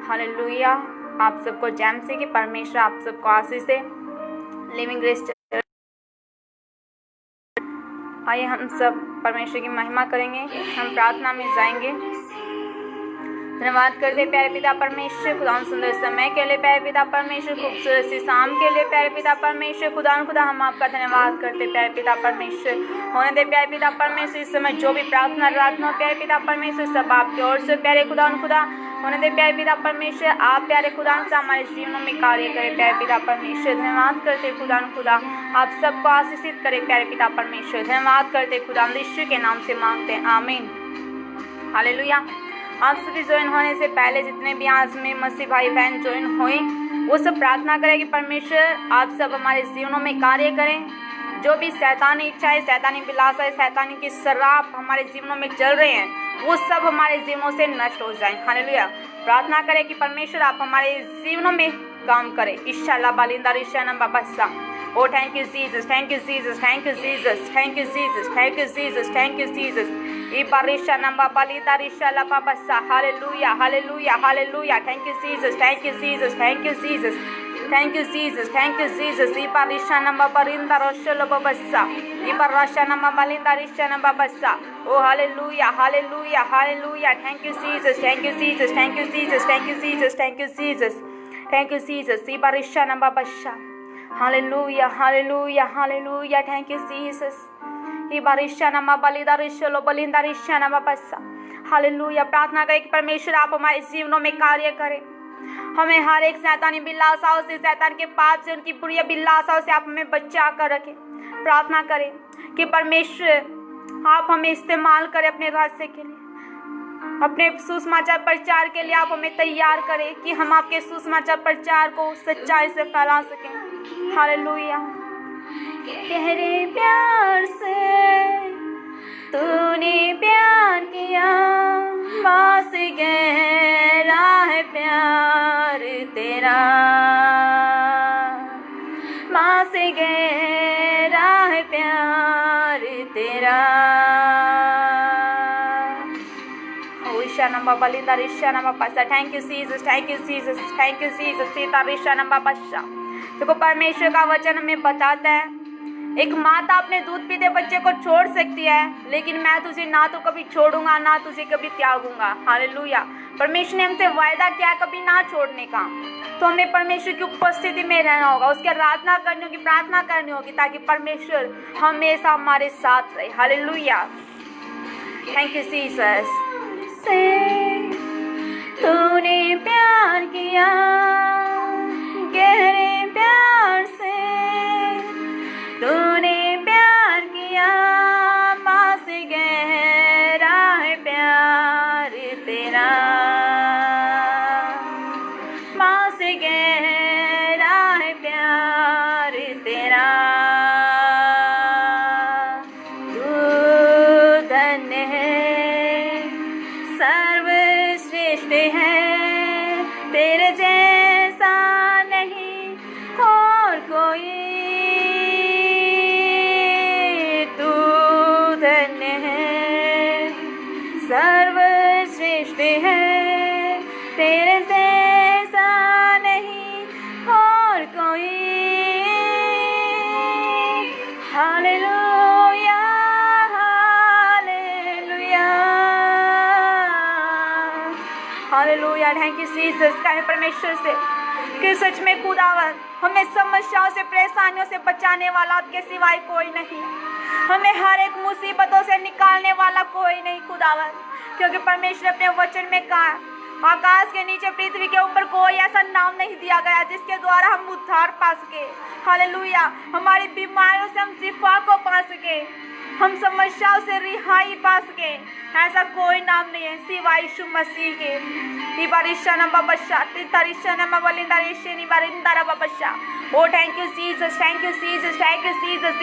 Hallelujah. आप सबको jam से कि परमेश्वर आप सबको आशीष दे। लिविंग ग्रेस आइए हम सब परमेश्वर की महिमा करेंगे। हम प्रार्थना में जाएंगे। धन्यवाद करते प्यारे पिता परमेश्वर खुदा सुंदर समय के लिए, प्यारे पिता परमेश्वर खूबसूरत सी शाम के लिए, प्यारे पिता परमेश्वर खुदा हम आपका धन्यवाद करते प्यारे पिता परमेश्वर। होने दे प्यारे पिता परमेश्वर इस समय जो भी प्रार्थना प्रार्थना हो प्यारे पिता परमेश्वर सब आपकी ओर से प्यारे खुदा होने दे प्यारे पिता परमेश्वर। आप प्यारे खुदा हमारे जीवनों में कार्य करें प्यारे पिता परमेश्वर। धन्यवाद करते खुदा आप सबको आशीषित करें प्यारे पिता परमेश्वर। धन्यवाद करते खुदा यीशु के नाम से मांगते हैं, आमीन। हालेलुया। आप सभी ज्वाइन होने से पहले जितने भी आज में मसीह भाई बहन ज्वाइन हुए वो सब प्रार्थना करें कि परमेश्वर आप सब हमारे जीवनों में कार्य करें। जो भी शैतानी इच्छाएं, शैतानी विलासाएं, शैतानी की शराब हमारे जीवनों में चल रहे हैं वो सब हमारे जीवनों से नष्ट हो जाएं। हालेलुया। प्रार्थना करें कि परमेश्वर आप हमारे जीवनों में काम करें। इंशाअल्लाह बालिंदा रिशानम बाबा। Oh, thank you, Jesus. Thank you, Jesus. Thank you, Jesus. Thank you, Jesus. Thank you, Jesus. Thank you, Jesus. Ibarisha namba balida risha la babasa. Hallelujah. Hallelujah. Hallelujah. Thank you, Jesus. Thank you, Jesus. Thank you, Jesus. Thank you, Jesus. Thank you, Jesus. Ibarisha namba barinda risha la babasa. Ibarasha namba balinda risha namba babasa. Oh, hallelujah. Hallelujah. Hallelujah. Thank you, Jesus. Thank you, Jesus. Thank you, Jesus. Thank you, Jesus. Thank you, Jesus. Thank you, Jesus. Ibarisha namba babasa. Hallelujah, hallelujah, hallelujah. Thank you, Jesus. Hallelujah. प्रार्थना करें कि परमेश्वर आप हमारे जीवनों में कार्य करें। हमें हर एक शैतानी बिल्लासाओं से, शैतान के पाप से, उनकी बुरी बिल्लासाओं से आप हमें बचा कर रखें। प्रार्थना करें कि परमेश्वर आप हमें इस्तेमाल करें अपने रास्ते के लिए, अपने सुसमाचार प्रचार के लिए आप हमें तैयार करें कि हम आपके सुसमाचार प्रचार को सच्चाई से फैला सकें। हालेलुया। तेरे प्यार से तूने प्यार किया, पास गहरा है प्यार तेरा, पास गहरा है प्यार तेरा। Thank you Jesus, thank you Jesus, thank you Jesus. देखो परमेश्वर का वचन हमें बताता है एक माता अपने दूध पीते बच्चे को छोड़ सकती है, लेकिन मैं तुझे ना तो कभी छोड़ूंगा ना तुझे कभी त्यागूंगा। हालेलुया। परमेश्वर ने हमसे वायदा किया कभी ना छोड़ने का। तो हमें परमेश्वर की उपस्थिति में रहना होगा, उसकी आराधना करनी होगी, प्रार्थना करनी होगी, ताकि परमेश्वर हमेशा हमारे साथ रहे। हालेलुया। Thank you Jesus. तूने प्यार किया गहरे प्यार से, तूने प्यार किया, पास गहरा है प्यार तेरा, पास गहरा है प्यार तेरा। तू धन्य है, सर्वश्रेष्ठ है, तेरे जैसा नहीं और कोई। तू धन्य है, सर्वश्रेष्ठ है, तेरे जैसा नहीं और कोई। Hallelujah, hallelujah, hallelujah. Thank you Jesus. कहे परमेश्वर से कि सच में खुदावन हमें समस्याओं से, परेशानियों से बचाने वाला आपके सिवाय कोई नहीं, हमें हर एक मुसीबतों से निकालने वाला कोई नहीं खुदावन। क्योंकि परमेश्वर अपने वचन में कहा आकाश के नीचे पृथ्वी के ऊपर कोई ऐसा नाम नहीं दिया गया जिसके द्वारा हम उद्धार पा सके। हालेलुया। हमारी बीमारियों से हम शिफा को पा सके, हम समस्याओं से रिहाई पा सके, ऐसा कोई नाम नहीं है सिवाय यीशु मसीह के। ओ thank you Jesus, thank you Jesus, thank you Jesus.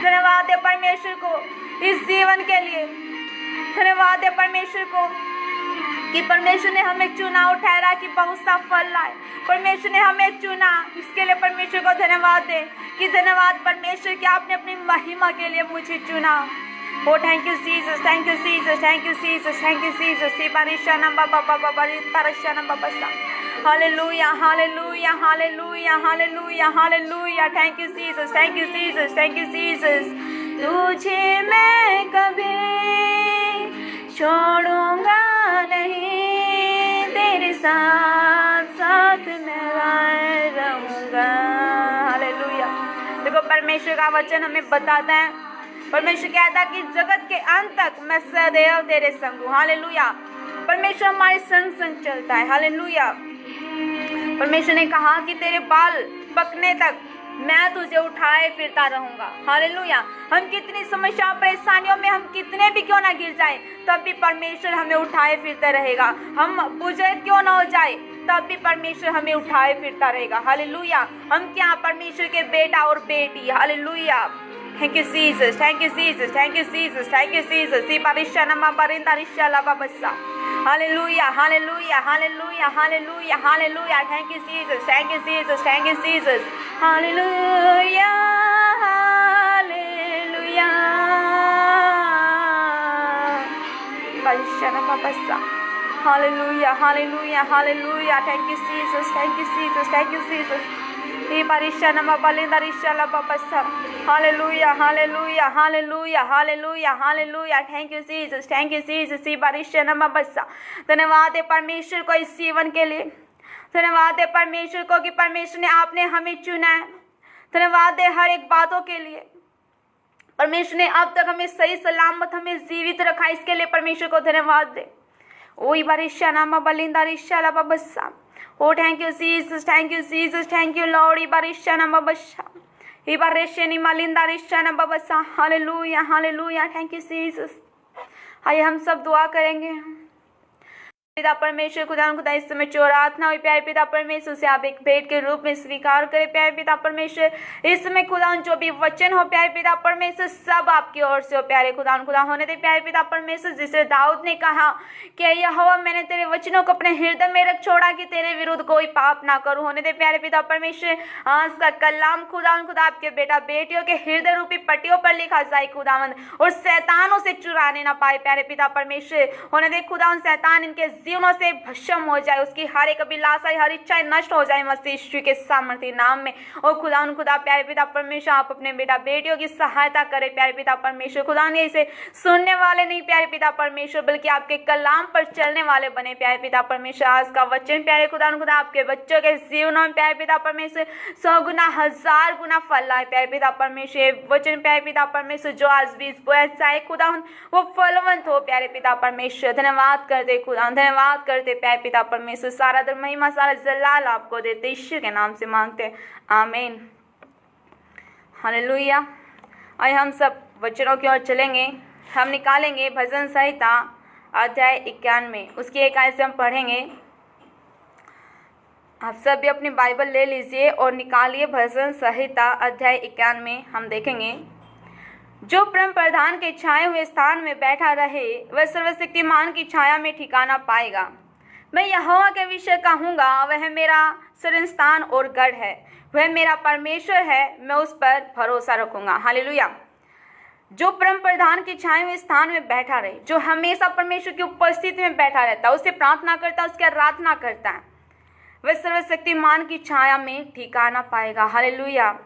धन्यवाद है परमेश्वर को इस जीवन के लिए, धन्यवाद है परमेश्वर को कि परमेश्वर ने हमें चुना, ठहरा कि बहुत सा फल लाए। परमेश्वर ने हमें चुना, इसके लिए परमेश्वर को धन्यवाद दे कि धन्यवाद परमेश्वर कि आपने अपनी महिमा के लिए मुझे चुना। Oh, thank you, Jesus. Thank you, Jesus. Thank you, Jesus. Thank you, Jesus. Hallelujah, hallelujah, hallelujah, hallelujah, hallelujah. Thank you, Jesus. Thank you, Jesus. Thank you, Jesus. तुझे मैं कभी छोड़ूंगा नहीं, तेरे साथ साथ मैं रहूंगा। हालेलुया। देखो परमेश्वर का वचन हमें बताता है, परमेश्वर कहता है कि जगत के अंत तक मैं सदैव तेरे संग हूँ। हालेलुया। परमेश्वर हमारे संग संग चलता है। हालेलुया। परमेश्वर ने कहा कि तेरे बाल पकने तक मैं तुझे उठाए फिरता रहूंगा। हालेलुया। हम कितनी समस्या परेशानियों में हम कितने भी क्यों ना गिर जाए, तब भी परमेश्वर हमें उठाए फिरता रहेगा। हम बुजुर्ग क्यों ना हो जाए, तब भी परमेश्वर हमें उठाए फिरता रहेगा। हालेलुया। हम क्या परमेश्वर के बेटा और बेटी। Hallelujah. Thank you, Jesus. Thank you, Jesus. Thank you, Jesus. Thank you, Jesus. Hallelujah, hallelujah, hallelujah, hallelujah, hallelujah. Thank you, Jesus. Thank you, Jesus. Thank you, Jesus. Hallelujah, hallelujah. Hallelujah, hallelujah, hallelujah. Thank you, Jesus. Thank you, Jesus. Thank you, Jesus. Hallelujah, hallelujah, hallelujah, hallelujah, hallelujah. Thank you, Jesus. Thank you, Jesus. धन्यवाद है परमेश्वर को इस जीवन के लिए। धन्यवाद है परमेश्वर को कि परमेश्वर ने आपने हमें चुना है। धन्यवाद है हर एक बातों के लिए। परमेश्वर ने अब तक हमें सही सलामत हमें जीवित रखा, इसके लिए परमेश्वर को धन्यवाद दे। ओई बारिशा नामा बलिंदा रिशा ला बबसा। Oh, thank you, Jesus. Thank you, Jesus. Thank you, Lord. Ibarishana babasha. Ibarishani malinda rishana babasa. Hallelujah, hallelujah. Thank you, Jesus. आइए हम सब दुआ करेंगे। पिता परमेश्वर खुदा इस समय प्रार्थना हुई प्यारे पिता परमेश्वर से आप एक भेंट के रूप में स्वीकार करें। प्यारे पिता परमेश्वर इस समय खुदा जो भी वचन हो प्यारे पिता परमेश्वर सब आपकी ओर से हो। प्यारे खुदा होने दे प्यारे पिता परमेश्वर, जिसे दाऊद ने कहा कि यहोवा मैंने तेरे वचनों को अपने हृदय में रख छोड़ा कि तेरे विरुद्ध कोई पाप ना करूं। होने दे प्यारे पिता परमेश्वर आज का कलाम खुदा आपके बेटा बेटियों के हृदय रूपी पट्टियों पर लिखा जाए खुदावंद, और शैतानों से चुराने ना पाए। प्यारे पिता परमेश्वर होने दे खुदा शैतान इनके जीवनों से भस्म हो जाए, उसकी हर एक अभिलाषा हर इच्छाएं नष्ट हो जाए मसीह यीशु के सामर्थ्य नाम में। और खुदा प्यारे पिता परमेश्वर आप अपने बेटा बेटियों की सहायता करें। प्यारे पिता परमेश्वर खुदा ने इसे सुनने वाले नहीं प्यारे पिता परमेश्वर, बल्कि आपके कलाम पर चलने वाले बने। प्यारे पिता परमेश्वर आज का वचन प्यारे खुदा आपके बच्चों के जीवनों में प्यारे पिता परमेश्वर 100 गुना 1000 गुना फल लाए। प्यारे पिता परमेश्वर वचन प्यारे पिता परमेश्वर जो आज बीज बोया चाहे खुदा वो फलवंत हो। प्यारे पिता परमेश्वर धन्यवाद करते खुदा, धन्यवाद करते प्यारे पिता परमेश्वर। सारा दर महिमा सारा जलाल आपको देते, ईश्वर के नाम से मांगते, आमीन। हालेलुया। आइए हम सब वचनों की ओर चलेंगे। हम निकालेंगे भजन संहिता अध्याय 91, उसकी एक आयत से हम पढ़ेंगे। आप सब भी अपनी बाइबल ले लीजिए और निकालिए भजन संहिता अध्याय 91। हम देखेंगे, जो परम प्रधान के छाए हुए स्थान में बैठा रहे वह सर्वशक्तिमान की छाया में ठिकाना पाएगा। मैं यहोवा के विषय कहूँगा, वह मेरा शरणस्थान और गढ़ है, वह मेरा परमेश्वर है, मैं उस पर भरोसा रखूँगा। हालेलुया। जो परम प्रधान के छाए हुए स्थान में बैठा रहे, जो हमेशा परमेश्वर की उपस्थिति में बैठा रहता है, उससे प्रार्थना करता है, उसकी आराधना करता है, वह सर्वशक्तिमान की छाया में ठिकाना पाएगा। हालेलुया।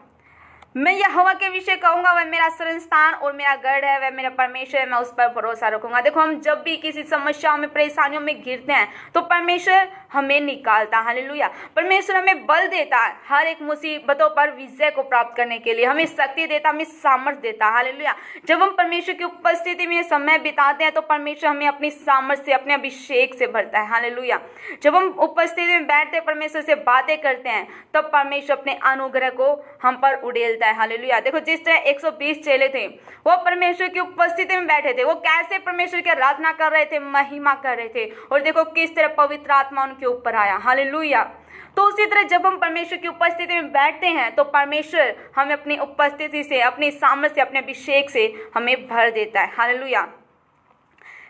मैं यहोवा के विषय कहूँगा, वह मेरा शरणस्थान और मेरा गढ़ है, वह मेरा परमेश्वर है, मैं उस पर भरोसा रखूँगा। देखो हम जब भी किसी समस्याओं में परेशानियों में घिरते हैं तो परमेश्वर हमें निकालता है। हालेलुया। परमेश्वर हमें बल देता है हर एक मुसीबतों पर विजय को प्राप्त करने के लिए, हमें शक्ति देता, हमें सामर्थ्य देता। हालेलुया। जब हम परमेश्वर की उपस्थिति में समय बिताते हैं तो परमेश्वर हमें अपनी सामर्थ्य से, अपने अभिषेक से भरता है। हालेलुया। जब हम उपस्थिति में बैठते परमेश्वर से बातें करते हैं तब परमेश्वर अपने अनुग्रह को हम पर उड़ेलता है। हालेलुया। देखो जिस तरह 120 चेले थे वो परमेश्वर की उपस्थिति में बैठे थे, वो कैसे परमेश्वर की आराधना कर रहे थे, महिमा कर रहे थे, और देखो किस तरह पवित्र आत्मा उनके ऊपर आया। हालेलुया। तो उसी तरह जब हम परमेश्वर की उपस्थिति में बैठते हैं तो परमेश्वर हमें अपनी उपस्थिति से, अपनी सामर्थ्य से, अपने अभिषेक से हमें भर देता है। हालेलुया।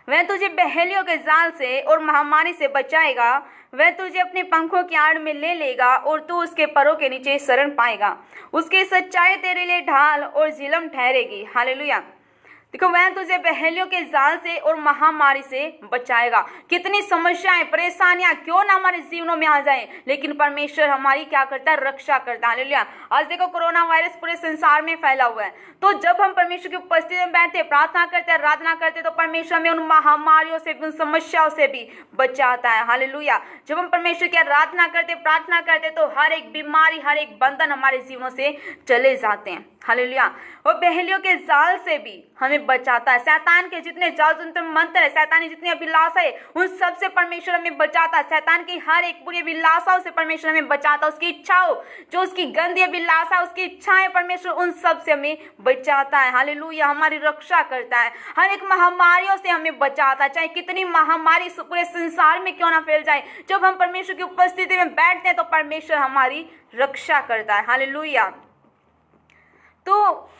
वह तुझे बहेलियों के जाल से और महामारी से बचाएगा, वह तुझे अपने पंखों की आड़ में ले लेगा और तू उसके परों के नीचे शरण पाएगा। उसकी सच्चाई तेरे लिए ढाल और झिलम ठहरेगी। हालेलुया। देखो वह तुझे पहेलियों के जाल से और महामारी से बचाएगा। कितनी समस्याएं परेशानियां क्यों ना हमारे जीवनों में आ जाएं, लेकिन परमेश्वर हमारी क्या करता है, रक्षा करता है। हालेलुया। आज देखो कोरोना वायरस पूरे संसार में फैला हुआ है, तो जब हम परमेश्वर की उपस्थिति में बैठते, प्रार्थना करते, आराधना करते, तो परमेश्वर हमें उन महामारियों से, उन समस्याओं से भी बचाता है। हालेलुया। जब हम परमेश्वर की आराधना करते, प्रार्थना करते, तो हर एक बीमारी, हर एक बंधन हमारे जीवनों से चले जाते हैं। हालेलुया। और पहेलियों के जाल से भी हमें बचाता है। शैतान के जितने जाल मंत्र है, शैतानी जितनी अभिलाषा है, उन सब से परमेश्वर हमें बचाता है। शैतान की हर एक बुरी अभिलाषाओं से परमेश्वर हमें बचाता है। उसकी इच्छाओं, जो उसकी गंदी अभिलाषा, उसकी इच्छाएं, परमेश्वर उन सब से हमें बचाता है। हालेलुया। हमारी रक्षा करता है, हर एक महामारियों से हमें बचाता है। चाहे कितनी महामारी पूरे संसार में क्यों ना फैल जाए, जब हम परमेश्वर की उपस्थिति में बैठते हैं तो परमेश्वर हमारी रक्षा करता है। हालेलुया। तो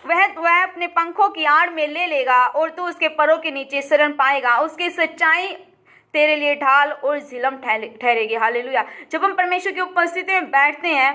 वह अपने पंखों की आड़ में ले लेगा और तू उसके परों के नीचे शरण पाएगा। उसकी सच्चाई तेरे लिए ढाल और झिलम ठहरेगी। हालेलुया। जब हम परमेश्वर की उपस्थिति में बैठते हैं,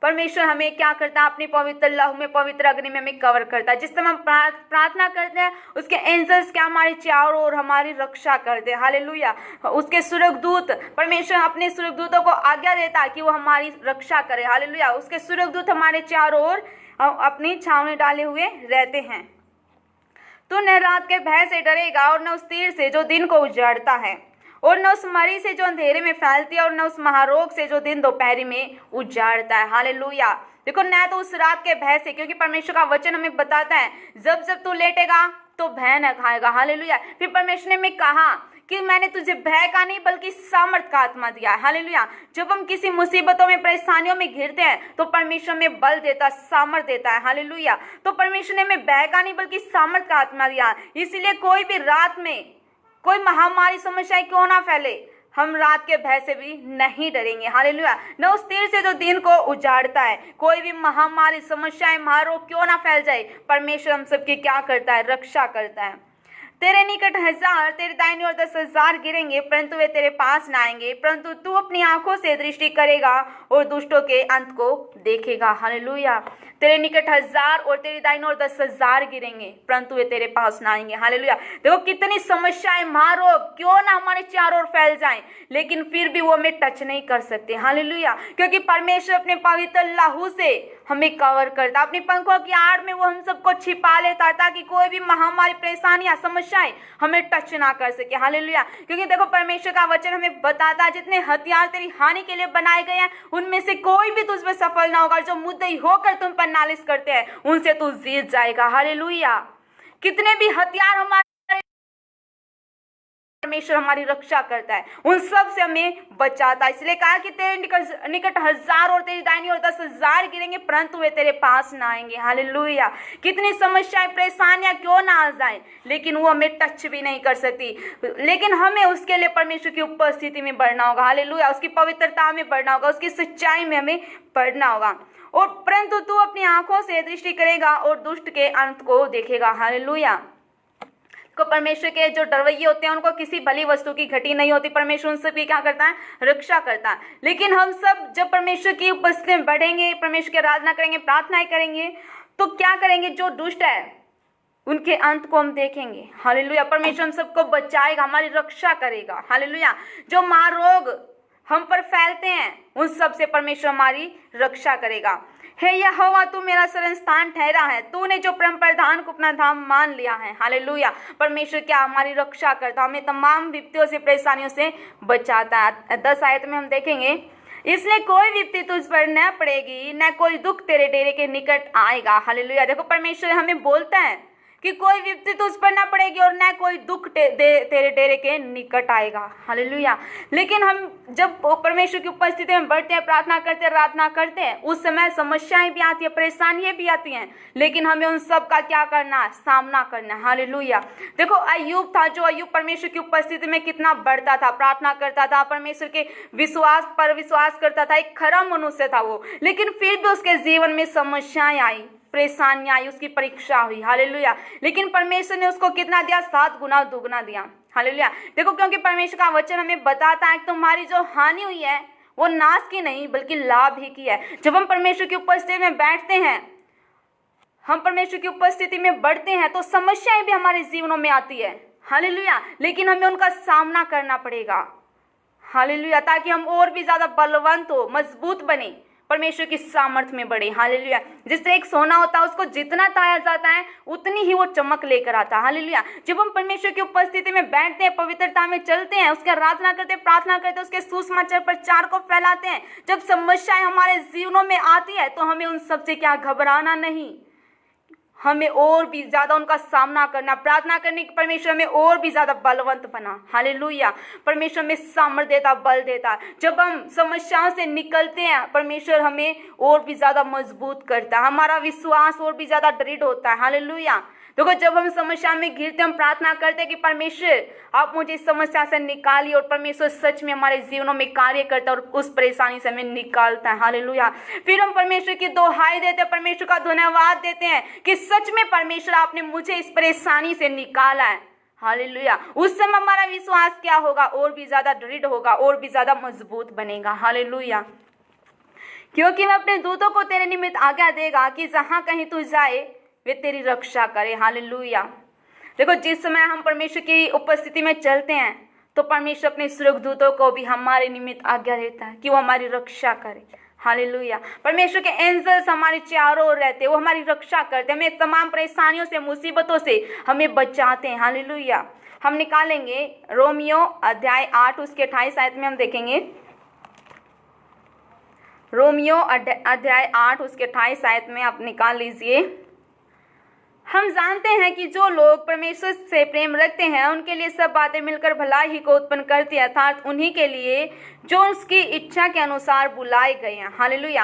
परमेश्वर हमें क्या करता है, अपनी पवित्र लहू में, पवित्र अग्नि में हमें कवर करता है। जिस समय हम प्रार्थना करते हैं, उसके एंजल्स क्या हमारे चारों ओर हमारी रक्षा करते हैं। हालेलुया। उसके सुरगदूत, परमेश्वर अपने सुरगदूतों को आज्ञा देता है कि वो हमारी रक्षा करे। हालेलुया। उसके सुरगदूत हमारे चारों ओर अपनी छावनी डाले हुए रहते हैं। तू न रात के भय से डरेगा और न उस तीर से जो दिन को उजाड़ता है, और न उस मरी से जो अंधेरे में फैलती है, और न उस महारोग से जो दिन दोपहरी में उजाड़ता है। हालेलुया। देखो, न तो उस रात के भय से, क्योंकि परमेश्वर का वचन हमें बताता है जब जब तू लेटेगा तो भय न खाएगा। हालेलुया। फिर परमेश्वर ने हमें कहा कि मैंने तुझे भय का नहीं बल्कि सामर्थ का आत्मा दिया है। हालेलुया। जब हम किसी मुसीबतों में, परेशानियों में घिरते हैं, तो परमेश्वर हमें बल देता है, सामर्थ देता है। हालेलुया। तो परमेश्वर ने हमें भय का नहीं बल्कि सामर्थ का आत्मा दिया। इसलिए कोई भी रात में कोई महामारी, समस्याएं क्यों ना फैले, हम रात के भय से भी नहीं डरेंगे। हालेलुया। न उस तीर से जो दिन को उजाड़ता है, कोई भी महामारी, समस्याएं, महारोग क्यों ना फैल जाए, परमेश्वर हम सबकी क्या करता है, रक्षा करता है। तेरे निकट 1000, तेरे दाहिनी ओर 10,000 गिरेंगे, परंतु वे तेरे पास न आएंगे। परंतु तू अपनी आंखों से दृष्टि करेगा और दुष्टों के अंत को देखेगा। हालेलुया। तेरे निकट 1000 और तेरी दाहिनी ओर 10,000 गिरेंगे, परंतु वे तेरे पास ना आएंगे। हालेलुया। देखो कितनी समस्याएं, महारोग क्यों ना हमारे चारों ओर फैल जाएं, लेकिन फिर भी वो हमें टच नहीं कर सकते। हालेलुया। क्योंकि परमेश्वर अपने पवित्र लहू से हमें कवर करता, अपने पंखों की आड़ में वो हम सबको छिपा लेता है, ताकि कोई भी महामारी, परेशानियां, समस्याएं हमें टच ना कर सके। हालेलुया। क्योंकि देखो परमेश्वर का वचन हमें बताता है जितने हथियार तेरी हानि के लिए बनाए गए हैं, उनमें से कोई भी तुझ पर सफल ना होगा। जो मुद्दई होकर तुम पर नालिश करते हैं, उनसे तू जीत जाएगा। हालेलुया। कितने भी हथियार हमारे, परमेश्वर हमारी रक्षा करता है, उन सब से हमें बचाता है। इसलिए कहा कि तेरे निकट 1000 और तेरी दाहिनी ओर 10,000 गिरेंगे, परंतु वे तेरे पास ना आएंगे। हालेलुया। कितनी समस्याएं, परेशानियां क्यों ना आ जाएं, लेकिन वो हमें टच भी नहीं कर सकती। लेकिन हमें उसके लिए परमेश्वर की उपस्थिति में बढ़ना होगा। हालेलुया। उसकी पवित्रता में बढ़ना होगा, उसकी सच्चाई में हमें बढ़ना होगा। और परंतु तू अपनी आंखों से दृष्टि करेगा और दुष्ट के अंत को देखेगा। हालेलुया। को परमेश्वर के जो डरवैये होते हैं, उनको किसी भली वस्तु की घटी नहीं होती। परमेश्वर उनसे भी क्या करता है, रक्षा करता है। लेकिन हम सब जब परमेश्वर की उपस्थिति में बढ़ेंगे, परमेश्वर की आराधना करेंगे, प्रार्थनाएं करेंगे, तो क्या करेंगे, जो दुष्ट है उनके अंत को हम देखेंगे। हालेलुया। परमेश्वर हम सबको बचाएगा, हमारी रक्षा करेगा। हालेलुया। जो महारोग हम पर फैलते हैं, उन सब से परमेश्वर हमारी रक्षा करेगा। हे यहोवा, तू मेरा शरण स्थान ठहरा है, तूने जो परम प्रधान को अपना धाम मान लिया है। हालेलुया। परमेश्वर क्या हमारी रक्षा करता, हमें तमाम विपत्तियों से, परेशानियों से बचाता है। 10 आयत में हम देखेंगे, इसलिए कोई विपत्ति तुझ पर न पड़ेगी, न कोई दुख तेरे डेरे के निकट आएगा। हालेलुया। देखो परमेश्वर हमें बोलता है कि कोई विपत्ति तुझ पर ना पड़ेगी और न कोई दुख तेरे डेरे के निकट आएगा। हालेलुया। लेकिन हम जब परमेश्वर की उपस्थिति में बढ़ते हैं, प्रार्थना करते हैं, आराधना करते हैं, उस समय समस्याएं भी आती है, परेशानियां भी आती हैं, लेकिन हमें उन सब का क्या करना, सामना करना। हालेलुया। देखो अय्यूब था, जो अय्यूब परमेश्वर की उपस्थिति में कितना बढ़ता था, प्रार्थना करता था, परमेश्वर के विश्वास पर विश्वास करता था, एक खरा मनुष्य था वो। लेकिन फिर भी उसके जीवन में समस्याएं आई, परेशानियां आई, उसकी परीक्षा हुई। हालेलुया। लेकिन परमेश्वर ने उसको कितना दिया, 7 गुना दुगना दिया। हालेलुया। देखो क्योंकि परमेश्वर का वचन हमें बताता है कि तुम्हारी जो हानि हुई है वो नाश की नहीं बल्कि लाभ ही की है। जब हम परमेश्वर की उपस्थिति में बैठते हैं, हम परमेश्वर की उपस्थिति में बढ़ते हैं तो समस्याएं भी हमारे जीवनों में आती है, हालेलुया, लेकिन हमें उनका सामना करना पड़ेगा, हालेलुया, ताकि हम और भी ज्यादा बलवंत हो, मजबूत बने, परमेश्वर की सामर्थ में बढ़े, हालेलुया। जिससे एक सोना होता है उसको जितना ताया जाता है उतनी ही वो चमक लेकर आता है, हालेलुया। जब हम परमेश्वर की उपस्थिति में बैठते हैं, पवित्रता में चलते हैं, उसके आराधना करते हैं, प्रार्थना करते हैं, उसके सुसमाचार प्रचार को फैलाते हैं, जब समस्याएं हमारे जीवनों में आती है तो हमें उन सबसे क्या घबराना नहीं, हमें और भी ज्यादा उनका सामना करना, प्रार्थना करने की परमेश्वर में और भी ज्यादा बलवंत बना, हालेलुया। परमेश्वर में सामर्थ देता, बल देता। जब हम समस्याओं से निकलते हैं परमेश्वर हमें और भी ज्यादा मजबूत करता है, हमारा विश्वास और भी ज्यादा दृढ़ होता है, हालेलुया। देखो जब हम समस्या में घिरते हम प्रार्थना करते हैं कि परमेश्वर आप मुझे इस समस्या से निकालिए, और परमेश्वर सच में हमारे जीवनों में कार्य करता है और उस परेशानी से हमें निकालता है, हालेलुया। फिर हम परमेश्वर की दोहाई देते हैं, परमेश्वर का धन्यवाद देते हैं कि सच में परमेश्वर आपने मुझे इस परेशानी से निकाला है, हालेलुया। उस समय हमारा विश्वास क्या होगा, और भी ज्यादा दृढ़ होगा, और भी ज्यादा मजबूत बनेगा, हालेलुया। क्योंकि वह अपने दूतों को तेरे निमित्त आज्ञा देगा कि जहां कहीं तू जाए वे तेरी रक्षा करे, हालेलुया। देखो जिस समय हम परमेश्वर की उपस्थिति में चलते हैं तो परमेश्वर अपने स्वर्गदूतों को भी हमारे निमित्त आज्ञा देता है कि वो हमारी रक्षा करे, हालेलुया। परमेश्वर के एंजल्स हमारे चारों ओर रहते हैं, वो हमारी रक्षा करते हैं, हमें तमाम परेशानियों से, मुसीबतों से हमें बचाते हैं, हालेलुया। हम निकालेंगे रोमियो अध्याय 8 उसके 28 आयत में हम देखेंगे, रोमियो अध्याय 8 उसके 28 आयत में आप निकाल लीजिए। हम जानते हैं कि जो लोग परमेश्वर से प्रेम रखते हैं उनके लिए सब बातें मिलकर भलाई ही को उत्पन्न करती है, अर्थात उन्हीं के लिए जो उसकी इच्छा के अनुसार बुलाए गए हैं, हालेलुया।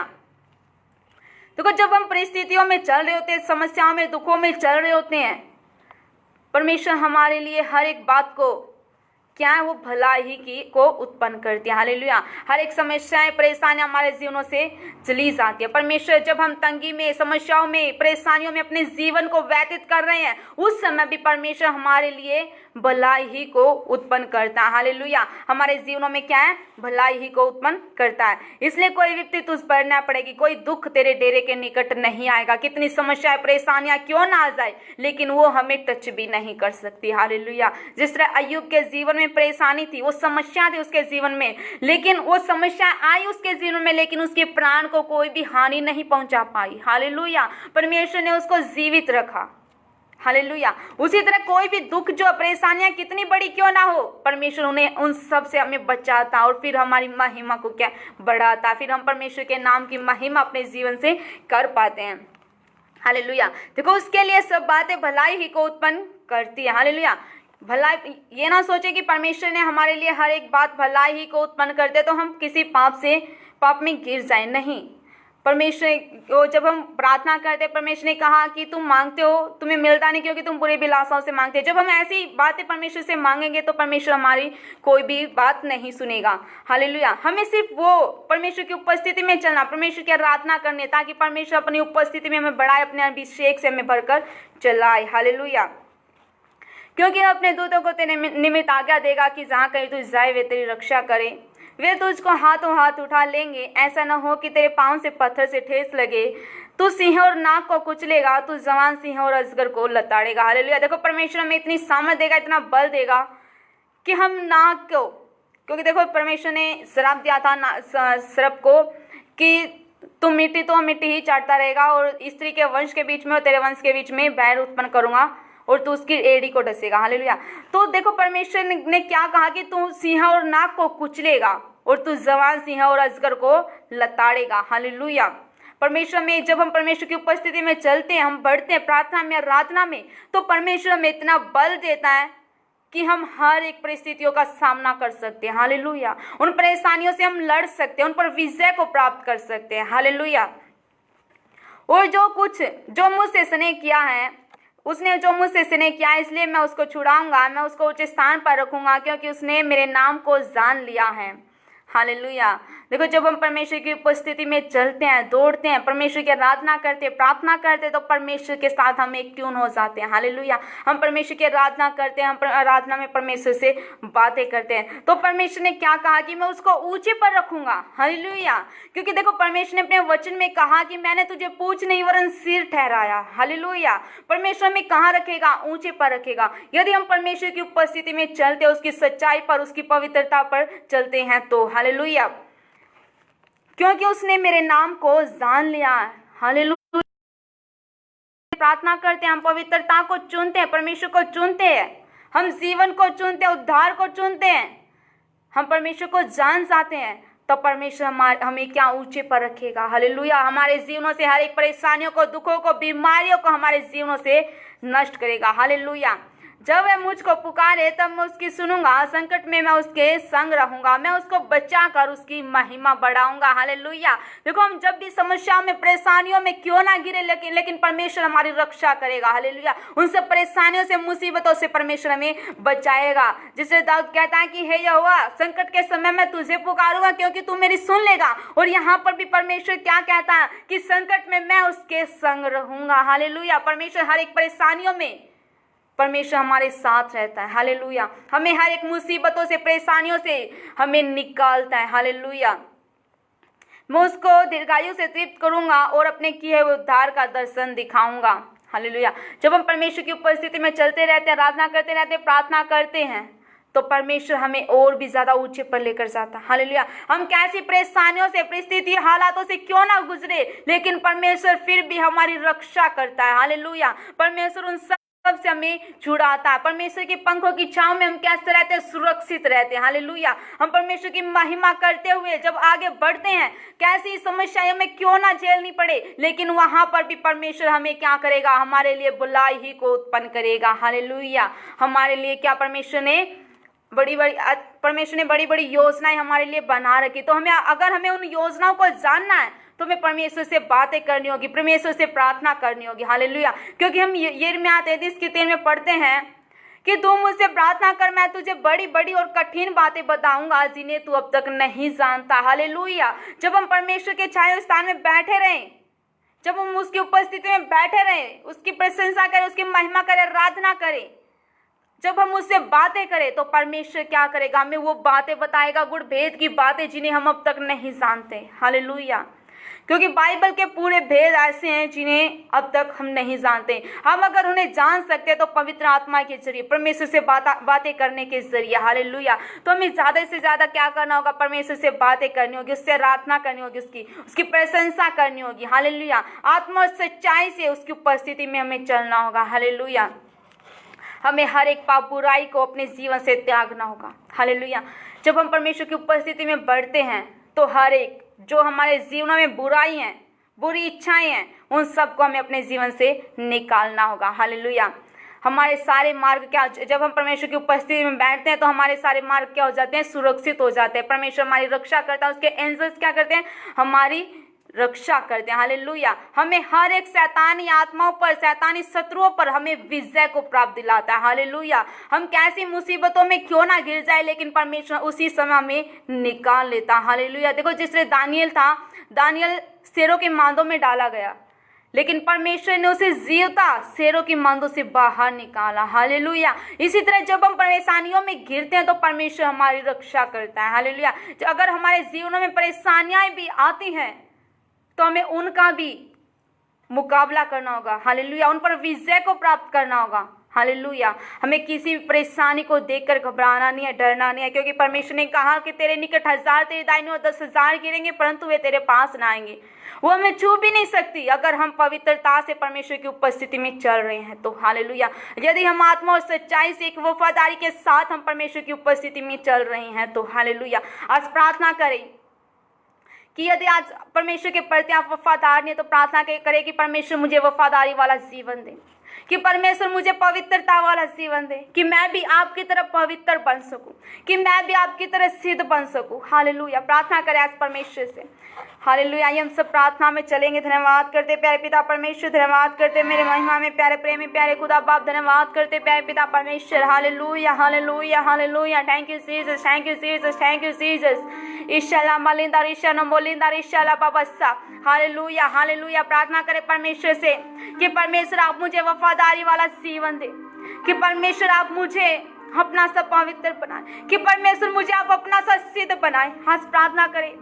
देखो जब हम परिस्थितियों में चल रहे होते हैं, समस्याओं में, दुखों में चल रहे होते हैं, परमेश्वर हमारे लिए हर एक बात को क्या है वो भलाई की को उत्पन्न करती है, हालेलुया। हर एक समस्याएं, परेशानियां हमारे जीवनों से चली जाती है। परमेश्वर जब हम तंगी में, समस्याओं में, परेशानियों में अपने जीवन को व्यतीत कर रहे हैं उस समय भी परमेश्वर हमारे लिए भलाई ही को उत्पन्न करता है, हालेलुया। हमारे जीवनों में क्या है, भलाई ही को उत्पन्न करता है। इसलिए कोई विपत्ति तुझ पर ना पड़ेगी, कोई दुख तेरे डेरे के निकट नहीं आएगा। कितनी समस्याएं, परेशानियां क्यों ना आ जाए, लेकिन वो हमें टच भी नहीं कर सकती, हालेलुया। जिस तरह अय्यूब के जीवन में परेशानी थी, वो समस्या थी उसके जीवन में, लेकिन वो समस्या आई उसके जीवन में, लेकिन उसके प्राण को कोई भी हानि नहीं पहुंचा पाई, हालेलुया। परमेश्वर ने उसको जीवित रखा, हालेलुया। उसी तरह कोई भी दुख, जो परेशानियां कितनी बड़ी क्यों ना हो, परमेश्वर उन्हें उन सब से हमें बचाता और फिर हमारी महिमा को क्या बढ़ाता, फिर हम परमेश्वर के नाम की महिमा अपने जीवन से कर पाते हैं, हालेलुया। देखो उसके लिए सब बातें भलाई ही को उत्पन्न करती है, हालेलुया। भलाई, ये ना सोचे कि परमेश्वर ने हमारे लिए हर एक बात भलाई ही को उत्पन्न करते तो हम किसी पाप में गिर जाए, नहीं। परमेश्वर को जब हम प्रार्थना करते, परमेश्वर ने कहा कि तुम मांगते हो तुम्हें मिलता नहीं क्योंकि तुम बुरी अभिलाषाओं से मांगते हो। जब हम ऐसी बातें परमेश्वर से मांगेंगे तो परमेश्वर हमारी कोई भी बात नहीं सुनेगा, हालेलुया। हमें सिर्फ वो परमेश्वर की उपस्थिति में चलना, परमेश्वर की आराधना करनी, ताकि परमेश्वर अपनी उपस्थिति में हमें बढ़ाए, अपने अभिषेक से हमें भरकर चलाए, हालेलुया। क्योंकि अपने दूतों को तेरे निमित्त आज्ञा देगा कि जहाँ कहीं तू जाए वे तेरी रक्षा करे, वे तुझको हाथों हाथ उठा लेंगे, ऐसा न हो कि तेरे पांव से पत्थर से ठेस लगे। तू सिंह और नाग को कुचलेगा, तू जवान सिंह और अजगर को लताड़ेगा, हालेलुया। देखो परमेश्वर हमें इतनी सामर्थ देगा, इतना बल देगा कि हम नाग को, क्योंकि देखो परमेश्वर ने श्राप दिया था सर्प को कि तुम मिट्टी तो मिट्टी ही चाटता रहेगा, और स्त्री के वंश के बीच में और तेरे वंश के बीच में बैर उत्पन्न करूंगा और तू उसकी एड़ी को डसेगा, हालेलुया। तो देखो परमेश्वर ने क्या कहा कि तू सिंह और नाग को कुचलेगा और तू जवान सिंह और अजगर को लताड़ेगा, हालेलुया। परमेश्वर में जब हम परमेश्वर की उपस्थिति में चलते हैं, हम बढ़ते हैं प्रार्थना में, आराधना में, तो परमेश्वर हमें इतना बल देता है कि हम हर एक परिस्थितियों का सामना कर सकते हैं, हालेलुया। उन परेशानियों से हम लड़ सकते हैं, उन पर विजय को प्राप्त कर सकते हैं, हालेलुया। और जो मुझसे स्नेह किया है, उसने जो मुझसे स्नेह किया, इसलिए मैं उसको छुड़ाऊंगा, मैं उसको उच्च स्थान पर रखूंगा, क्योंकि उसने मेरे नाम को जान लिया है, हालेलुया। देखो जब हम परमेश्वर की उपस्थिति में चलते हैं, दौड़ते हैं, परमेश्वर की आराधना करते, प्रार्थना करते, तो परमेश्वर के साथ हम एक ट्यून हो जाते हैं। हालेलुया। हम परमेश्वर की आराधना करते हैं, हम आराधना में परमेश्वर से बातें करते हैं। तो परमेश्वर ने क्या कहा कि मैं उसको ऊंचे पर रखूंगा। हालेलुया। क्योंकि देखो परमेश्वर ने अपने वचन में कहा कि मैंने तुझे पूंछ नहीं वरन सिर ठहराया। हालेलुया। परमेश्वर में कहाँ रखेगा? ऊंचे पर रखेगा। यदि हम परमेश्वर की उपस्थिति में चलते, उसकी सच्चाई पर, उसकी पवित्रता पर चलते हैं तो। हालेलुया। क्योंकि उसने मेरे नाम को जान लिया। हालेलुया। प्रार्थना करते हैं, हम पवित्रता को चुनते हैं, परमेश्वर को चुनते हैं, हम जीवन को चुनते हैं, उद्धार को चुनते हैं, हम परमेश्वर को जान जाते हैं, तो परमेश्वर हमें क्या ऊंचे पर रखेगा। हालेलुया। हमारे जीवनों से हर एक परेशानियों को, दुखों को, बीमारियों को हमारे जीवनों से नष्ट करेगा। हालेलुया। जब वह मुझको पुकारे तब मैं उसकी सुनूंगा, संकट में मैं उसके संग रहूंगा, मैं उसको बचा कर उसकी महिमा बढ़ाऊंगा। हालेलुया। देखो हम जब भी समस्याओं में, परेशानियों में क्यों ना गिरे, लेकिन परमेश्वर हमारी रक्षा करेगा। हालेलुया। उन सब परेशानियों से, मुसीबतों से परमेश्वर हमें बचाएगा। जिससे दाऊद कहता है कि हे यहोवा, संकट के समय मैं तुझे पुकारूंगा क्योंकि तू मेरी सुन लेगा। और यहाँ पर भी परमेश्वर क्या कहता है कि संकट में मैं उसके संग रहूंगा। हालेलुया। परमेश्वर हर एक परेशानियों में परमेश्वर हमारे साथ रहता है। हालेलुया। हमें हर एक मुसीबतों से, परेशानियों से हमें निकालता है। हालेलुया। मैं उसको दीर्घायु से तृप्त करूंगा और अपने किए हुए उद्धार का दर्शन दिखाऊंगा। हालेलुया। जब हम परमेश्वर की उपस्थिति में चलते रहते हैं, आराधना करते रहते हैं, प्रार्थना करते हैं, तो परमेश्वर हमें और भी ज्यादा ऊंचे पर लेकर जाता है। हालेलुया। हम कैसी परेशानियों से, परिस्थिति, हालातों से क्यों ना गुजरे, लेकिन परमेश्वर फिर भी हमारी रक्षा करता है। हालेलुया। परमेश्वर उन से हमें छुड़ाता है। परमेश्वर के पंखों की छांव में हम कैसे रहते हैं? सुरक्षित रहते हैं। हालेलुया। हम परमेश्वर की महिमा करते हुए जब आगे बढ़ते हैं, कैसी समस्याएं हमें क्यों ना झेलनी पड़े, लेकिन वहां पर भी परमेश्वर हमें क्या करेगा? हमारे लिए बुलाई ही को उत्पन्न करेगा। हालेलुया। हमारे लिए क्या परमेश्वर ने बड़ी बड़ी योजनाएं हमारे लिए बना रखी। तो अगर हमें उन योजनाओं को जानना है तो हमें परमेश्वर से बातें करनी होगी, परमेश्वर से प्रार्थना करनी होगी। हालेलुया। क्योंकि हम यिर्मयाह 33:3 में पढ़ते हैं कि तू मुझसे प्रार्थना कर, मैं तुझे बड़ी बड़ी और कठिन बातें बताऊंगा जिन्हें तू अब तक नहीं जानता। हालेलुया। जब हम परमेश्वर के छाए स्थान में बैठे रहें, जब हम उसकी उपस्थिति में बैठे रहें, उसकी प्रशंसा करें, उसकी महिमा करें, आराधना करें, जब हम उससे बातें करें, तो परमेश्वर क्या करेगा? हमें वो बातें बताएगा, गुड़ भेद की बातें जिन्हें हम अब तक नहीं जानते। हालेलुया। क्योंकि बाइबल के पूरे भेद ऐसे हैं जिन्हें अब तक हम नहीं जानते। हम अगर उन्हें जान सकते तो पवित्र आत्मा के जरिए, परमेश्वर से बातें करने के जरिए। हालेलुया। तो हमें ज्यादा से ज्यादा क्या करना होगा? परमेश्वर से बातें करनी होगी, उससे आराधना करनी होगी, उसकी प्रशंसा करनी होगी। हालेलुया। आत्मा और सच्चाई से उसकी उपस्थिति में हमें चलना होगा। हालेलुया। हमें हर एक पाप, बुराई को अपने जीवन से त्यागना होगा। हालेलुया। जब हम परमेश्वर की उपस्थिति में बढ़ते हैं तो हर एक जो हमारे जीवन में बुराई हैं, बुरी इच्छाएं हैं, उन सबको हमें अपने जीवन से निकालना होगा। हालेलुया। हमारे सारे मार्ग क्या, जब हम परमेश्वर की उपस्थिति में बैठते हैं तो हमारे सारे मार्ग क्या हो जाते हैं? सुरक्षित हो जाते हैं। परमेश्वर हमारी रक्षा करता है, उसके एंजल्स क्या करते हैं? हमारी रक्षा करते हैं। हालेलुया। हमें हर एक शैतानी आत्माओं पर, शैतानी शत्रुओं पर हमें विजय को प्राप्त दिलाता है। हालेलुया। हम कैसी मुसीबतों में क्यों ना गिर जाए, लेकिन परमेश्वर उसी समय हमें निकाल लेता है। हालेलुया। देखो जिस तरह दानियल था, दानियल शेरों के मांदों में डाला गया, लेकिन परमेश्वर ने उसे जीवता शेरों की मांदों से बाहर निकाला। हालेलुया। इसी तरह जब हम परेशानियों में घिरते हैं तो परमेश्वर हमारी रक्षा करता है। हालेलुया। अगर हमारे जीवनों में परेशानियां भी आती हैं तो हमें उनका भी मुकाबला करना होगा। हालेलुया। उन पर विजय को प्राप्त करना होगा। हालेलुया। हमें किसी भी परेशानी को देखकर घबराना नहीं है, डरना नहीं है, क्योंकि परमेश्वर ने कहा कि तेरे निकट 1000 तेरे दाहिनी ओर 10,000 गिरेंगे परंतु वे तेरे पास ना आएंगे। वो हमें छू भी नहीं सकती अगर हम पवित्रता से परमेश्वर की उपस्थिति में चल रहे हैं तो। हालेलुया। यदि हम आत्मा और सच्चाई से, एक वफादारी के साथ हम परमेश्वर की उपस्थिति में चल रहे हैं तो। हालेलुया। आज प्रार्थना करें कि यदि आज परमेश्वर के प्रति आप वफादार नहीं तो प्रार्थना करें कि परमेश्वर मुझे वफादारी वाला जीवन दे। कि परमेश्वर मुझे पवित्रता वाला जीवन दे, कि मैं भी आपकी तरह पवित्र बन सकूं, कि मैं भी आपकी तरह सिद्ध बन सकूं। हालेलुया। प्रार्थना करें आज परमेश्वर से। हालेलुया। हम सब प्रार्थना में चलेंगे। धन्यवाद करते प्यारे पिता परमेश्वर, धन्यवाद करते मेरे महिमा में प्यारे प्रेमी प्यारे खुदा बाप, धन्यवाद करते प्यारे पिता परमेश्वर। Hallelujah hallelujah hallelujah. Thank you Jesus, thank you Jesus, thank you Jesus. ईशाला मलिंदा ईशानो मोलिंदा ईशाला बाबस्सा। Hallelujah hallelujah. प्रार्थना करें परमेश्वर से कि परमेश्वर आप मुझे वफादारी वाला जीवन दे, कि परमेश्वर आप मुझे अपना सा पवित्र बनाए, कि परमेश्वर मुझे आप अपना सा सिद्ध बनाए। हाँ, प्रार्थना करें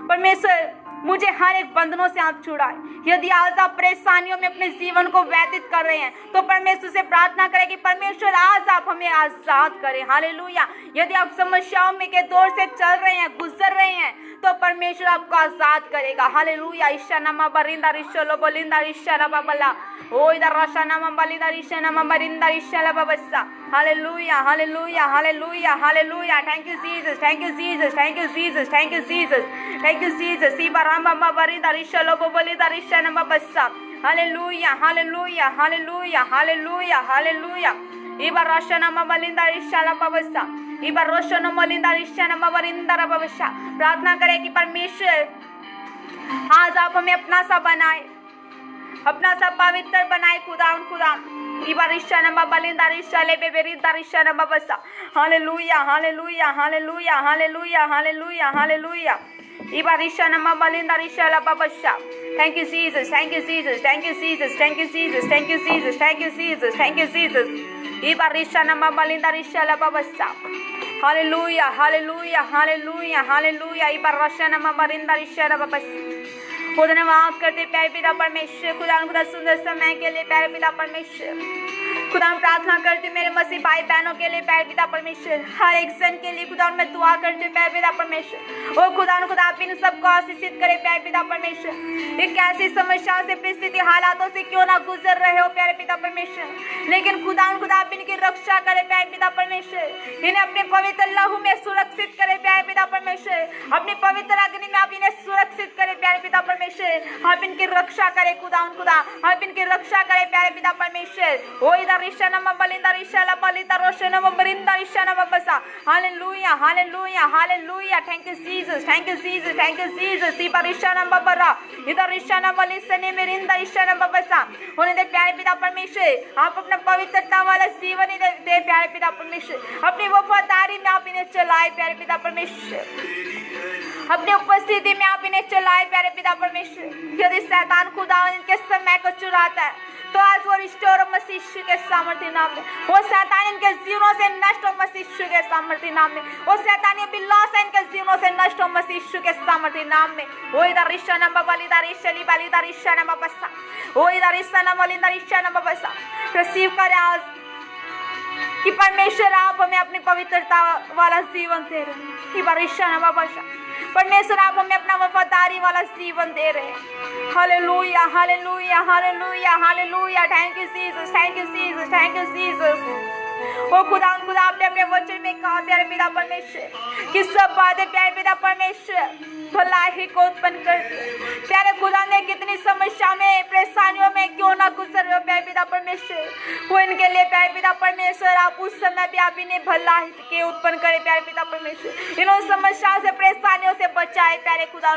परमेश्वर मुझे हर एक बंधनों से आप छुड़ाए। यदि आज आप परेशानियों में अपने जीवन को व्यतीत कर रहे हैं तो परमेश्वर से प्रार्थना करें कि परमेश्वर आज आप हमें आजाद करें। हालेलुया। यदि आप समस्याओं में के दौर से चल रहे हैं, गुजर रहे हैं, तो परमेश्वर आपको आजाद करेगा। हालेलुया। ईशा नमा बरिंदा रिशलो बोलिंदा ईशा ला बाबला ओ इधर रशा नमा बलिंदा ईशा नमा बरिंदा ईशा ला बाबसा। Hallelujah hallelujah hallelujah hallelujah. Thank you Jesus, thank you Jesus, thank you Jesus, thank you Jesus, thank you Jesus. ईबा रामा बरिंदा रिशलो बोलिंदा ईशा नमा बसा। Hallelujah hallelujah hallelujah hallelujah hallelujah. इबा रशा नमा बलिंदा ईशा ला बाबसा। इबा रोशा नमा बलिंदा ईशा नमा बरिंदा ला बाबसा। प्रार्थना करें कि परमेश्वर आज आप हमें अपना सा बनाए, अपना सा पवित्र बनाए। खुदा इबारिशा नमा बलिंदा रिशा ले बेबेरिदा रिशा नमा बसा। Hallelujah hallelujah hallelujah hallelujah hallelujah hallelujah. इबारिशा नमा बलिंदा रिशा ला बाबसा। Thank you Jesus, thank you Jesus, thank you Jesus, thank you Jesus, thank you Jesus, thank you Jesus, thank you Jesus. इबारिशा नमा बलिंदा रिशा ला बाबसा। Hallelujah hallelujah hallelujah hallelujah. इबारिशा नमा बलिंदा रिशा ला बाबसा। धन्यवाद करते प्यारे पिता परमेश्वर, खुदा सुंदर समय के लिए प्यारे पिता परमेश्वर। खुदा प्रार्थना करते मेरे मसीह भाई बहनों के लिए प्यारे पिता परमेश्वर, हर एक जन के लिए खुदा मैं दुआ करते प्यारे पिता परमेश्वर। ओ खुदा आप इन सबको आशीषित करे प्यारे पिता परमेश्वर। एक ऐसी समस्या से, परिस्थिति, हालातों से क्यों ना गुजर रहे हो प्यारे पिता परमेश्वर, लेकिन खुदा आप इनकी रक्षा करे प्यारे पिता परमेश्वर। इन्हें अपने पवित्र लहू में सुरक्षित करे प्यारे पिता परमेश्वर। अपनी पवित्र अग्नि में आप इन्हें सुरक्षित करे प्यारे पिता परमेश्वर। आप इनकी रक्षा करे खुदा आप इनकी रक्षा करे प्यारे पिता परमेश्वर। ओ इधर ईशा नमा बलिंदा ईशा ला बलिंदा रोशा नमा बरिंदा ईशा नमा बसा। Hallelujah hallelujah hallelujah. Thank you Jesus, thank you Jesus, thank you Jesus. इधर ईशा नमा बरा इधर ईशा नमा लिसने मेरिंदा ईशा नमा बसा। होने दे प्यारे पिता परमेश्वर, आप अपना पवित्रता वाला जीवन दे प्यारे पिता परमेश्वर। अपनी वफादारी में आप इन्हें चलाए प्यारे पिता परमेश्वर। अपनी उपस्थिति में आप इन्हें चलाए प्यारे पिता परमेश्वर। यदि शैतान खुदा इनके समय को चुराता है तो आज वो रिस्टोर मसीह के सामर्थ्य नाम में, वो शैतान इनके जीवनों से नष्ट हो मसीह के सामर्थ्य नाम में, वो शैतानी बिल्लास है इनके जीवनों से नष्ट हो मसीह के सामर्थ्य नाम में। वो इधर ईशा नंबर बलिदार ईशली बलिदार ईशा नंबर बसा। वो इधर ईशा नंबर बलिदार ईशा नंबर बसा। रिसीव करें आज कि परमेश्वर आप हमें अपनी पवित्रता वाला जीवन दे रहे हैं। इधर ईशा नंबर बसा। परमेश्वर आप हमें अपना वफादारी वाला जीवन दे रहे हैं। Hallelujah hallelujah hallelujah hallelujah. Thank you Jesus, thank you Jesus, thank you Jesus. ओ खुदा आपने अपने वचन में कहा प्यारे पिता परमेश्वर कि सब बातें प्यारे पिता परमेश्वर भलाई को उत्पन्न करती है। प्यारे खुदा ने कितनी समस्या में, परेशानियों में क्यों ना गुजर रहे हो प्यारे पिता परमेश्वर, वो इनके लिए प्यारे पिता परमेश्वर आप उस समय भी आप इन्हें भलाई के उत्पन्न करे प्यारे पिता परमेश्वर। इन समस्याओं से, परेशानियों से बचाए प्यारे खुदा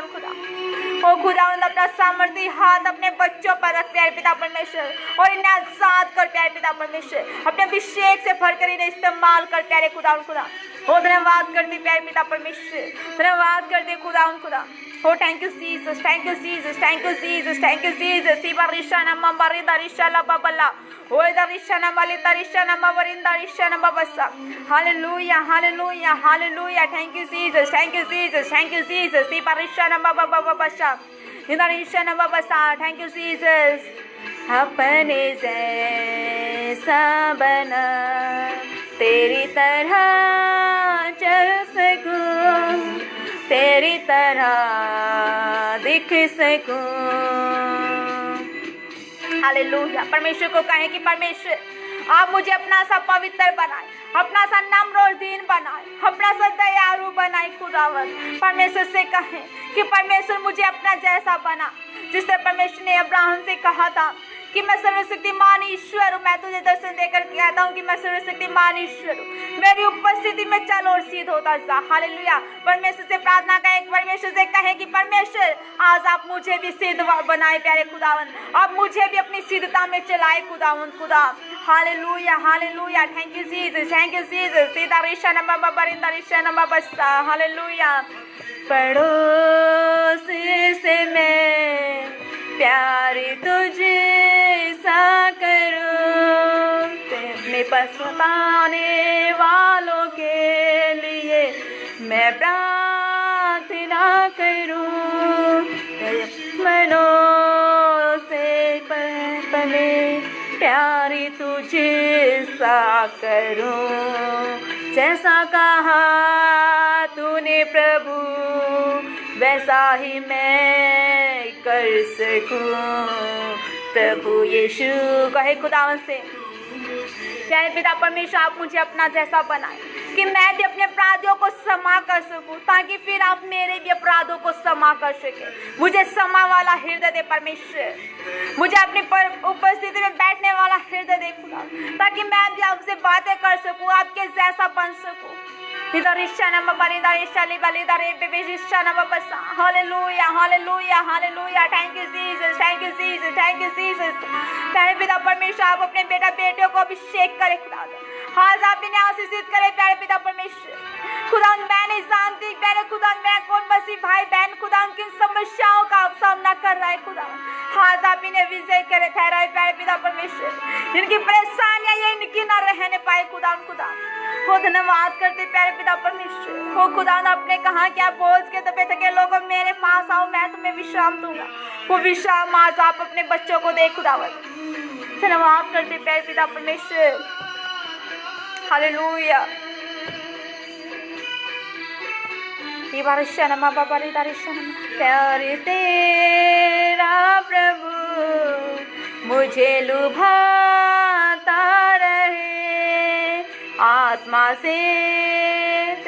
ओ खुदा अपना सामर्थ्य हाथ अपने बच्चों पर रख प्यारे पिता परमेश्वर और इन्हें आजाद कर प्यारे पिता परमेश्वर। अपने अभिषेक से भरकर इन्हें इस्तेमाल कर प्यारे खुदा ओ धन्यवाद करते प्यारे पिता परमेश्वर, धन्यवाद करते खुदा ओ thank you Jesus, thank you Jesus, thank you Jesus, thank you Jesus. इबारिशा नमा बरिदारिशा ला बाबला ओ इदारिशा नमा लिदारिशा नमा बरिंदारिशा नमा बसा। Hallelujah hallelujah hallelujah. Thank you Jesus, thank you Jesus, thank you Jesus. इबारिशा नमा बाबा बसा इदारिशा नमा बसा। Thank you Jesus. अपने जैसा बना तेरी तरह चल सकूं, तेरी तरह दिख सकूं। हालेलुया। परमेश्वर को कहें कि परमेश्वर आप मुझे अपना सा पवित्र बनाए, अपना सा नम्र और दीन बनाए, अपना सा दयालु बनाए खुदावन। परमेश्वर से कहें कि परमेश्वर मुझे अपना जैसा बना, जिस तरह परमेश्वर ने अब्राहम से कहा था कि मैं सर्वशक्तिमान ईश्वर हूँ। मैं तुझे दर्शन देकर कहता हूँ कि मैं सर्वशक्तिमान ईश्वर हूँ। मेरी उपस्थिति में चल और सिद्ध होता जा। हालेलुया। परमेश्वर से प्रार्थना करें, परमेश्वर से कहें कि परमेश्वर आज आप मुझे भी सिद्ध बनाए प्यारे खुदावन, आप मुझे भी अपनी सिद्धता में चलाए खुदावन खुदा। Hallelujah hallelujah. Thank you Jesus, thank you Jesus. सीधा रिशा नंबर बरिंदा रिशा नंबर बस्ता। हालेलुया। पड़ोस से मैं प्यारी तुझे सा करूं, अपने पछताने वालों के लिए मैं प्रार्थना करूं, मनों से पले प्यारी तुझे सा करूं। जैसा कहा तूने प्रभु वैसा ही मैं कर सकूं। प्रभु यीशु कहे खुदावन से, प्यारे पिता परमेश्वर आप मुझे अपना जैसा बनाए कि मैं भी अपने अपराधों को क्षमा कर सकूं, ताकि फिर आप मेरे भी अपराधों को क्षमा कर सके। मुझे क्षमा वाला हृदय दे परमेश्वर, मुझे अपनी उपस्थिति में बैठने वाला हृदय दे खुदा, ताकि मैं भी आपसे बातें कर सकूं, आपके जैसा बन सकूं। Hallelujah hallelujah hallelujah. Thank you Jesus, thank you Jesus, thank you Jesus. प्यारे पिता परमेश्वर आप अपने बेटा बेटियों को अभिषेक करें खुदा, आज आप इन्हें आशीषित करें प्यारे पिता परमेश्वर। खुदा मैं नहीं जानती प्यारे खुदा मैं कौन मसीह भाई बहन खुदा किन समस्याओं का सामना कर रहा है खुदा, आज आप इन्हें विजय करे ठहराए प्यारे पिता परमेश्वर। जिनकी परेशानियां ये इनकी ना रहने पाए खुदा हो धन्यवाद करते प्यारे पिता परमेश्वर। हो खुदा ने अपने कहा कि आप बोझ के दबे थके लोगों मेरे पास आओ, मैं तुम्हें विश्राम दूंगा। वो विश्राम आज आप अपने बच्चों को दे खुदावत। धन्यवाद करते प्यारे पिता परमेश्वर। हालेलुया। प्यारे तेरा प्रभु मुझे लुभाता रहे, आत्मा से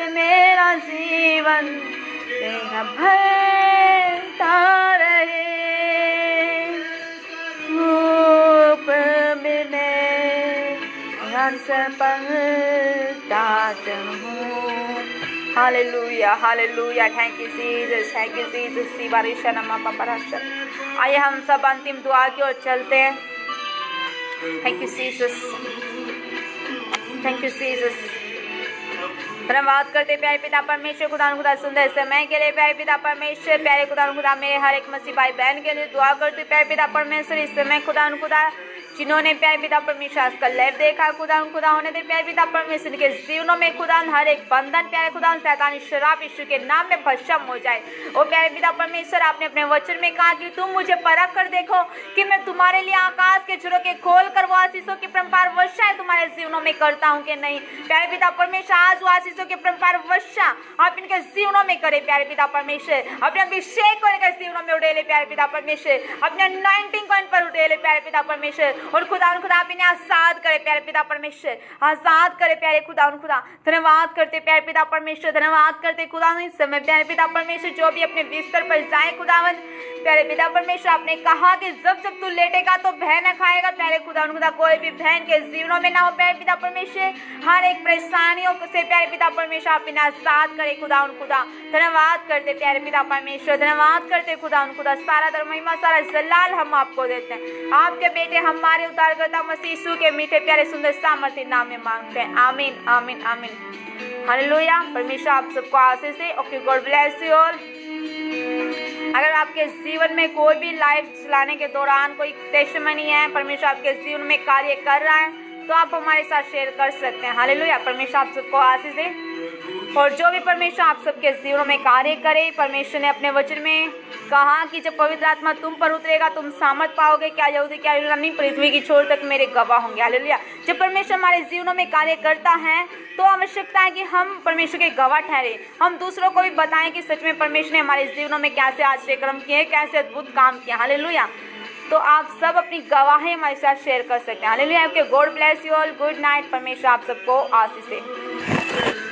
मेरा जीवन तेरा भरता रहे। धूप में मैं हर सफलता चाहूं। Hallelujah hallelujah. Thank you Jesus, thank you Jesus. आइए हम सब अंतिम दुआ की ओर चलते हैं। Thank you Jesus, thank you Jesus. धन्यवाद करते प्यारे पिता परमेश्वर खुदा सुंदर समय के लिए प्यारे पिता परमेश्वर। प्यारे खुदा मेरे हर एक मसीह भाई बहन के लिए दुआ करते प्यारे पिता परमेश्वर। इस समय खुदा जिन्होंने प्यारे पिता परमेश्वर आज का लाइव देखा खुदा होने दे प्यारे पिता परमेश्वर के जीवनों में खुदा हर एक बंधन प्यारे खुदा शैतानी शराब यीशु के नाम में भस्म हो जाए। और प्यारे पिता परमेश्वर आपने अपने वचन में कहा कि तुम मुझे परख कर देखो कि मैं तुम्हारे लिए आकाश के झरोखे खोल कर वो आशीषों की परम्पार वर्षाएं तुम्हारे जीवनों में करता हूँ कि नहीं। प्यारे पिता परमेश्वर आज वो आशीषों की परम्पार वर्षा आप इनके जीवनों में करे प्यारे पिता परमेश्वर। अपने अभिषेक को इनके जीवनों में उड़ेले प्यारे पिता परमेश्वर। अपने अनॉइंटिंग को इन पर उड़ेले प्यारे पिता परमेश्वर। और खुदा आप इन्हें आजाद करे प्यारे पिता परमेश्वर, आजाद करे प्यारे खुदा। धन्यवाद करते प्यारे पिता परमेश्वर। धन्यवाद करते खुदा इस समय प्यारे पिता परमेश्वर जो भी अपने बिस्तर पर जाए खुदावन प्यारे पिता परमेश्वर। आपने कहा कि जब जब तू लेटेगा तो भय न खाएगा प्यारे खुदा कोई भी बहन के जीवनों में ना हो प्यारे पिता परमेश्वर। हर एक परेशानियों से प्यारे पिता परमेश्वर आप इन्हें आजाद करे खुदा। धन्यवाद करते प्यारे पिता परमेश्वर। धन्यवाद करते खुदा। सारा दर महिमा सारा जलाल हम आपको देते हैं। आपके बेटे हमारे उतार करता मसीह यीशु के मीठे प्यारे सुंदर सामर्थ्य नाम में मांगते हैं। आमीन आमीन आमीन। हालेलुया। परमेश्वर आप सबको आशीष दे। Okay, God bless you all. अगर आपके जीवन में कोई भी लाइफ चलाने के दौरान कोई टेस्टिमनी है, परमेश्वर आपके जीवन में कार्य कर रहा है, तो आप हमारे साथ शेयर कर सकते हैं। हालेलुया। परमेश्वर आप सबको आशीष दे। और जो भी परमेश्वर आप सबके जीवनों में कार्य करे, परमेश्वर ने अपने वचन में कहा कि जब पवित्र आत्मा तुम पर उतरेगा तुम सामर्थ पाओगे, क्या यहूदी क्या यूनानी पृथ्वी की छोर तक मेरे गवाह होंगे। हालेलुया। जब परमेश्वर हमारे जीवनों में कार्य करता है तो आवश्यकता है कि हम परमेश्वर के गवाह ठहरे, हम दूसरों को भी बताएं कि सच में परमेश्वर ने हमारे जीवनों में कैसे आश्चर्यक्रम किए, कैसे अद्भुत काम किया। हालेलुया। तो आप सब अपनी गवाही हमारे साथ शेयर कर सकते हैं। हालेलुया। आपके God bless you all. Good night. परमेश्वर आप सबको आशीष दे।